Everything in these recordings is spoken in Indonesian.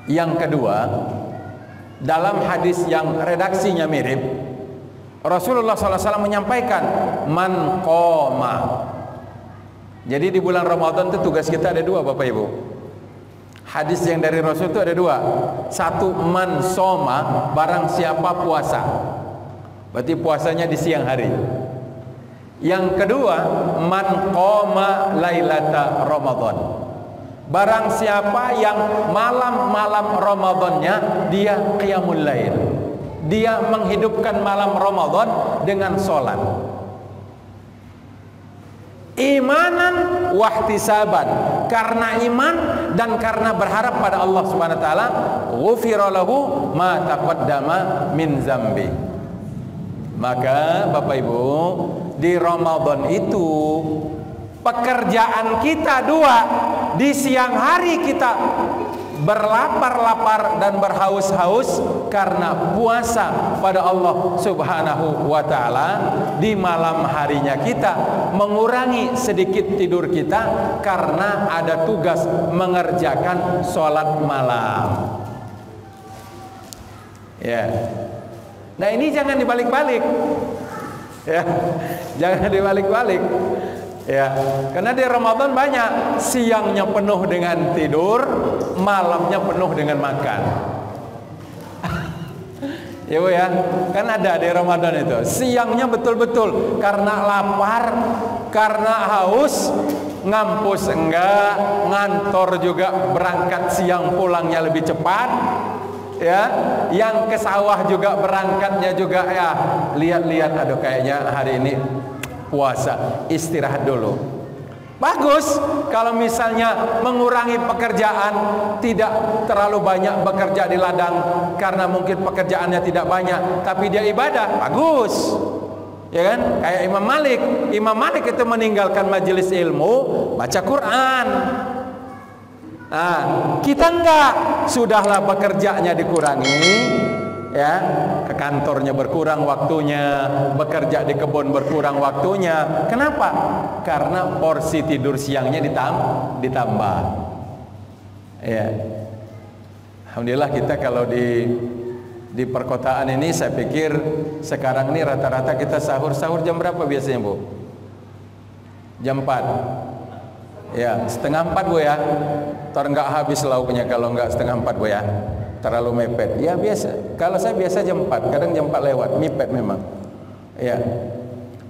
Yang kedua, dalam hadis yang redaksinya mirip, Rasulullah SAW menyampaikan man qoma. Jadi di bulan Ramadan itu tugas kita ada dua, Bapak Ibu. Hadis yang dari Rasul itu ada dua. Satu, man soma, barang siapa puasa. Berarti puasanya di siang hari. Yang kedua, man qoma lailata Ramadan. Barang siapa yang malam-malam Ramadannya dia qiyamul lail. Dia menghidupkan malam Ramadan dengan sholat. Imanan wahtisaban, karena iman dan karena berharap pada Allah Subhanahu wa taala, ghufira lahu ma taqaddama min zambi. Maka Bapak Ibu, di Ramadan itu pekerjaan kita dua. Di siang hari kita berlapar-lapar dan berhaus-haus karena puasa pada Allah Subhanahu wa taala. Di malam harinya kita mengurangi sedikit tidur kita karena ada tugas mengerjakan sholat malam. Ya. Nah, ini jangan dibalik-balik. Ya. Jangan dibalik-balik. Ya, karena di Ramadan banyak siangnya penuh dengan tidur, malamnya penuh dengan makan. Ya Bu ya, kan ada di Ramadan itu. Siangnya betul-betul karena lapar, karena haus, ngampus enggak, ngantor juga berangkat siang pulangnya lebih cepat. Ya, yang ke sawah juga berangkatnya juga ya lihat-lihat, aduh kayaknya hari ini puasa, istirahat dulu. Bagus kalau misalnya mengurangi pekerjaan, tidak terlalu banyak bekerja di ladang karena mungkin pekerjaannya tidak banyak, tapi dia ibadah, bagus. Ya kan? Kayak Imam Malik. Imam Malik itu meninggalkan majelis ilmu, baca Quran. Nah, kita enggak, sudahlah bekerjanya dikurangi. Ya, ke kantornya berkurang waktunya, bekerja di kebun berkurang waktunya. Kenapa? Karena porsi tidur siangnya ditambah. Ya. Alhamdulillah kita kalau di perkotaan ini, saya pikir sekarang ini rata-rata kita sahur jam berapa biasanya, Bu? Jam 4. Ya, setengah 4 Bu ya. Ntar nggak habis lauknya kalau nggak setengah 4 Bu ya. Terlalu mepet. Ya biasa. Kalau saya biasa jam 4, kadang jam 4 lewat, mepet memang. Ya.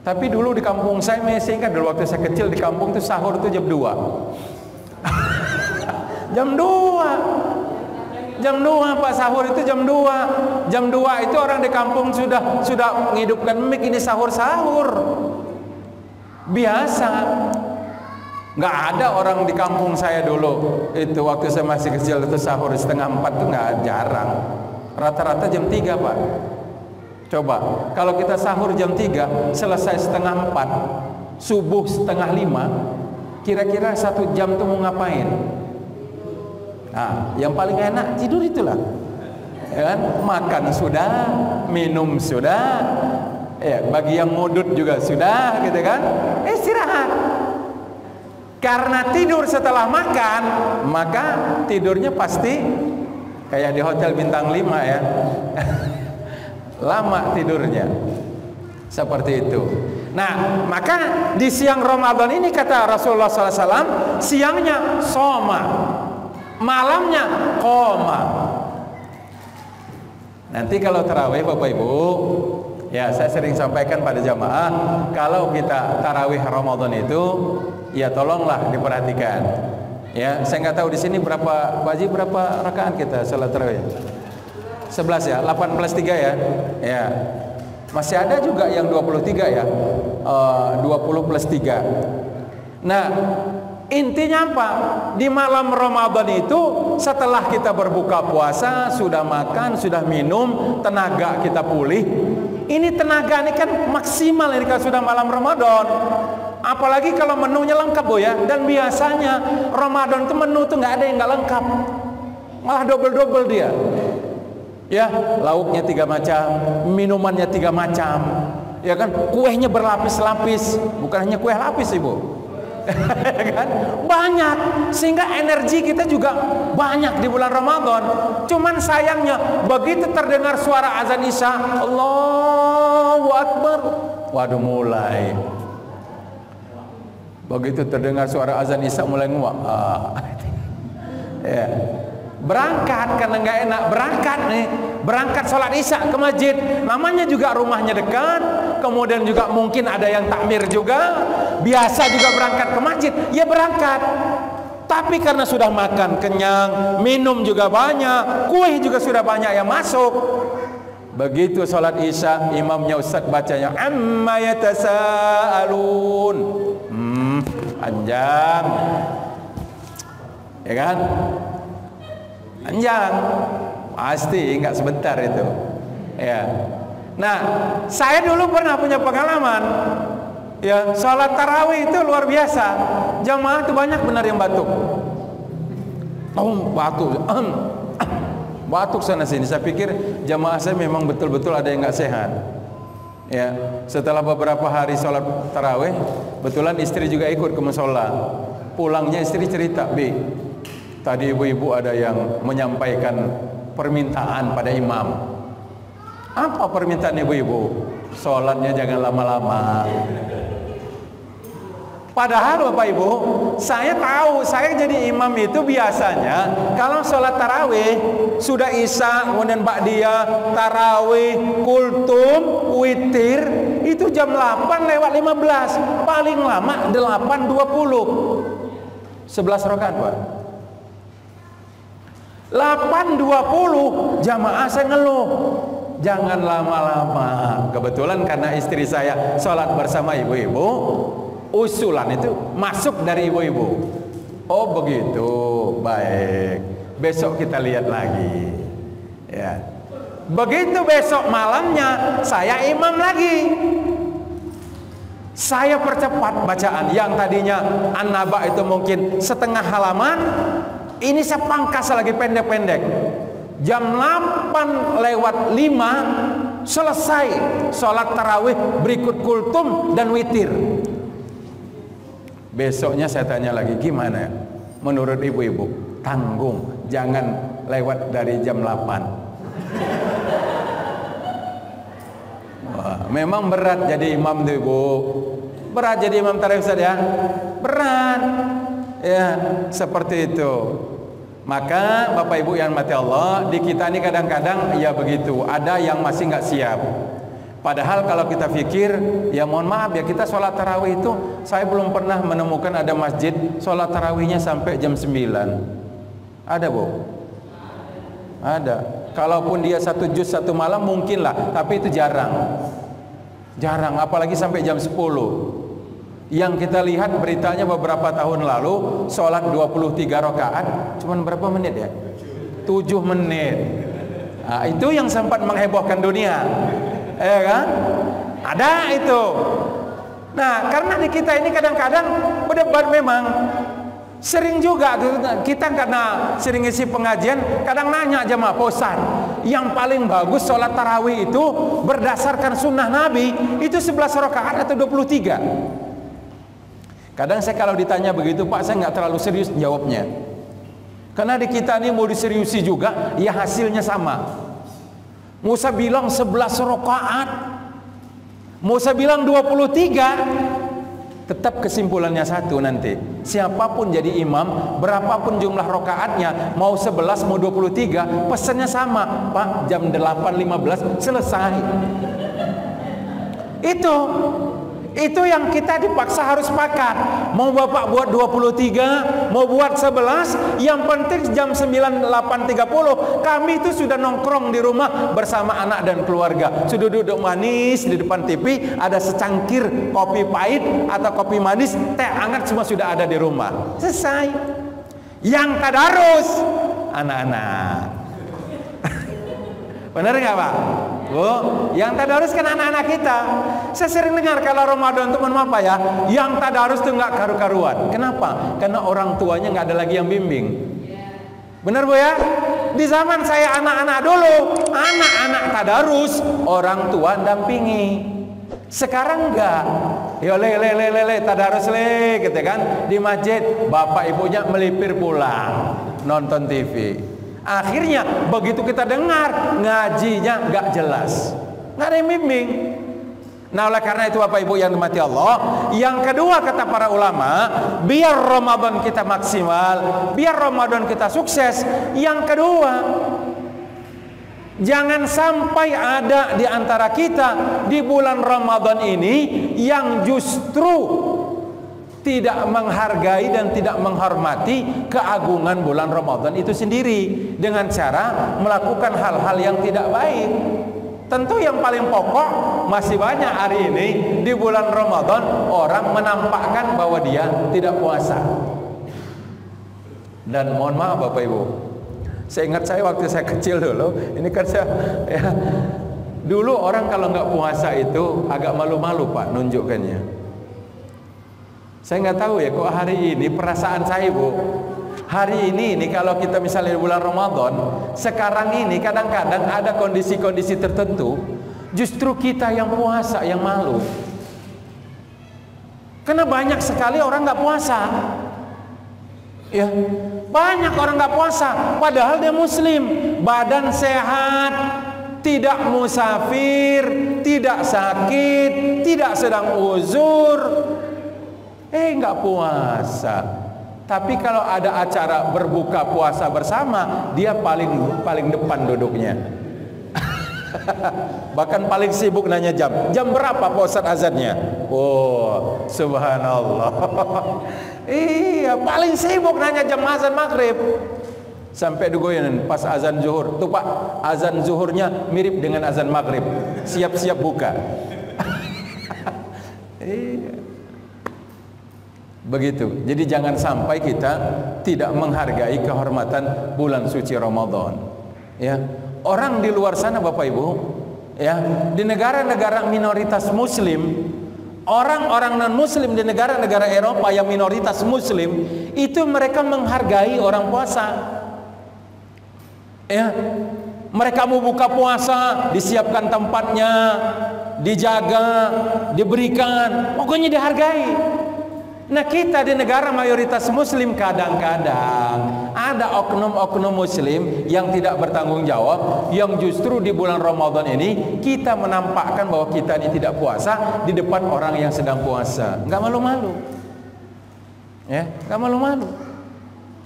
Tapi dulu di kampung saya, masih ingat dulu waktu saya kecil di kampung itu sahur itu jam 2. Jam 2. Jam 2 Pak, sahur itu jam 2. Jam 2 itu orang di kampung sudah menghidupkan mic, ini sahur-sahur. Biasa. Nggak ada orang di kampung saya dulu itu waktu saya masih kecil itu sahur setengah 4 itu nggak, jarang. Rata-rata jam 3 Pak. Coba kalau kita sahur jam 3 selesai setengah 4, subuh setengah 5, kira-kira 1 jam tuh mau ngapain? Nah, yang paling enak tidur itulah, ya kan? Makan sudah, minum sudah, ya bagi yang mudut juga sudah, gitu kan? Istirahat. Karena tidur setelah makan, maka tidurnya pasti kayak di hotel bintang 5 ya. Lama tidurnya. Seperti itu. Nah, maka di siang Ramadan ini kata Rasulullah SAW, siangnya soma, malamnya qoma. Nanti kalau tarawih Bapak Ibu, ya saya sering sampaikan pada jamaah, kalau kita tarawih Ramadan itu, ya tolonglah diperhatikan. Ya, saya nggak tahu di sini berapa rakaat kita salat tarawih. 11 ya, 18:3 ya. Ya. Masih ada juga yang 23 ya. 20+3. Nah, intinya apa? Di malam Ramadan itu setelah kita berbuka puasa, sudah makan, sudah minum, tenaga kita pulih. Ini tenaga ini kan maksimal ini kalau sudah malam Ramadan. Apalagi kalau menunya lengkap Bu ya. Dan biasanya Ramadan itu menu tuh nggak ada yang nggak lengkap, malah double dia. Ya, lauknya 3 macam, minumannya 3 macam, ya kan, kuehnya berlapis-lapis, bukan hanya kue lapis Ibu. kan? Banyak, sehingga energi kita juga banyak di bulan Ramadan. Cuman sayangnya begitu terdengar suara azan Isya, Allahu Akbar, waduh mulai. Begitu terdengar suara azan Isya mulai nguak. Ya. Berangkat karena nggak enak, berangkat sholat Isya ke masjid, namanya juga rumahnya dekat, kemudian juga mungkin ada yang takmir juga, biasa juga berangkat ke masjid, ya berangkat. Tapi karena sudah makan kenyang, minum juga banyak, kue juga sudah banyak yang masuk. Begitu sholat Isya, imamnya Ustadz bacanya amma yatasaalun, panjang, ya kan? Panjang, pasti nggak sebentar itu, ya. Nah, saya dulu pernah punya pengalaman, ya, sholat tarawih itu luar biasa. Jamaah itu banyak benar yang batuk, batuk sana sini. Saya pikir jamaah saya memang betul-betul ada yang nggak sehat. Ya, setelah beberapa hari sholat tarawih, betulan istri juga ikut ke musola. Pulangnya istri cerita, tadi ibu-ibu ada yang menyampaikan permintaan pada imam. Apa permintaan ibu-ibu? Sholatnya jangan lama-lama. Padahal Bapak Ibu, saya tahu, saya jadi imam itu biasanya kalau sholat tarawih sudah Isya, kemudian ba'diyah, tarawih, kultum, witir, itu jam 8:15, paling lama 8:20, 11 rakaat Pak. 8:20 jamaah saya ngeluh, jangan lama-lama. Kebetulan karena istri saya sholat bersama ibu-ibu, usulan itu masuk dari ibu-ibu. Oh begitu, baik, besok kita lihat lagi, ya. Begitu besok malamnya saya imam lagi, saya percepat bacaan. Yang tadinya An-Naba itu mungkin setengah halaman, ini saya pangkas lagi pendek-pendek. Jam 8:05 selesai sholat tarawih, berikut kultum dan witir. Besoknya saya tanya lagi, gimana menurut ibu-ibu? Tanggung, jangan lewat dari jam 8. Wah, memang berat jadi imam tuh Ibu. Berat jadi imam tarawih Ustaz ya. Berat. Ya, seperti itu. Maka Bapak Ibu yang mati Allah, di kita ini kadang-kadang ya begitu, ada yang masih nggak siap. Padahal kalau kita pikir, ya mohon maaf ya, kita sholat tarawih itu, saya belum pernah menemukan ada masjid sholat tarawihnya sampai jam 9. Ada Bu? Ada. Kalaupun dia 1 juz 1 malam mungkin lah, tapi itu jarang. Jarang, apalagi sampai jam 10. Yang kita lihat beritanya beberapa tahun lalu, sholat 23 rakaat, cuman berapa menit ya? 7 menit. Nah, itu yang sempat menghebohkan dunia. Ya kan? Ada itu. Nah, karena di kita ini kadang-kadang berdebat memang. Sering juga kita karena sering isi pengajian, kadang nanya jemaah, Pak Ustaz, yang paling bagus sholat tarawih itu berdasarkan sunnah Nabi, itu 11 rakaat atau 23? Kadang saya kalau ditanya begitu Pak, saya nggak terlalu serius jawabnya. Karena di kita ini mau diseriusi juga, ya hasilnya sama. Musa bilang 11 rakaat, Musa bilang 23, tetap kesimpulannya satu nanti. Siapapun jadi imam, berapapun jumlah rakaatnya, mau 11 mau 23, pesannya sama. Pak, jam 8:15 selesai. Itu yang kita dipaksa harus sepakat. Mau Bapak buat 23, mau buat 11, yang penting jam 8:30 kami itu sudah nongkrong di rumah bersama anak dan keluarga. Sudah duduk manis di depan TV, ada secangkir kopi pahit atau kopi manis, teh hangat, semua sudah ada di rumah. Selesai. Yang tadarus anak-anak. Benar nggak Pak? Bu, yang tadarus kan anak-anak kita. Saya sering dengar kalau Ramadan itu apa ya, yang tadarus itu nggak karu-karuan. Kenapa? Karena orang tuanya nggak ada lagi yang bimbing. Benar Bu ya? Di zaman saya anak-anak dulu, anak-anak tadarus orang tua dampingi. Sekarang enggak. Yo le tadarus le gitu kan di masjid, bapak ibunya melipir pulang nonton TV. Akhirnya begitu kita dengar ngajinya nggak jelas, nggak ada yang bimbing. Nah oleh karena itu Bapak Ibu yang dimati Allah, yang kedua kata para ulama, biar Ramadan kita maksimal, biar Ramadan kita sukses, yang kedua, jangan sampai ada di antara kita di bulan Ramadan ini yang justru tidak menghargai dan tidak menghormati keagungan bulan Ramadan itu sendiri dengan cara melakukan hal-hal yang tidak baik. Tentu yang paling pokok, masih banyak hari ini di bulan Ramadan orang menampakkan bahwa dia tidak puasa. Dan mohon maaf Bapak Ibu, saya ingat saya waktu saya kecil dulu, ini kan saya ya, dulu orang kalau nggak puasa itu agak malu-malu Pak nunjukkannya. Saya nggak tahu ya kok hari ini perasaan saya Bu, hari ini kalau kita misalnya di bulan Ramadan sekarang ini kadang-kadang ada kondisi-kondisi tertentu justru kita yang puasa yang malu, karena banyak sekali orang nggak puasa ya, banyak orang nggak puasa padahal dia muslim, badan sehat, tidak musafir, tidak sakit, tidak sedang uzur, nggak puasa. Tapi kalau ada acara berbuka puasa bersama, dia paling depan duduknya. Bahkan paling sibuk nanya jam berapa Pak Ustaz azannya? Oh, subhanallah. Iya, paling sibuk nanya jam azan maghrib. Sampai digoyain pas azan zuhur. Tuh Pak, azan zuhurnya mirip dengan azan maghrib. Siap-siap buka. Iya. Begitu. Jadi jangan sampai kita tidak menghargai kehormatan bulan suci Ramadan. Ya. Orang di luar sana Bapak Ibu, ya, di negara-negara minoritas muslim, orang-orang non muslim di negara-negara Eropa yang minoritas muslim, itu mereka menghargai orang puasa. Ya. Mereka mau buka puasa, disiapkan tempatnya, dijaga, diberikan, pokoknya dihargai. Nah kita di negara mayoritas muslim kadang-kadang ada oknum-oknum muslim yang tidak bertanggung jawab, yang justru di bulan Ramadan ini kita menampakkan bahwa kita ini tidak puasa di depan orang yang sedang puasa. Nggak malu-malu, ya, nggak malu-malu.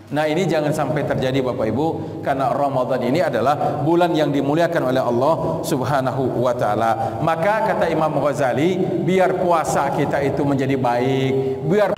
Nah ini jangan sampai terjadi Bapak Ibu, karena Ramadan ini adalah bulan yang dimuliakan oleh Allah Subhanahu wa ta'ala. Maka kata Imam Ghazali, biar puasa kita itu menjadi baik, biar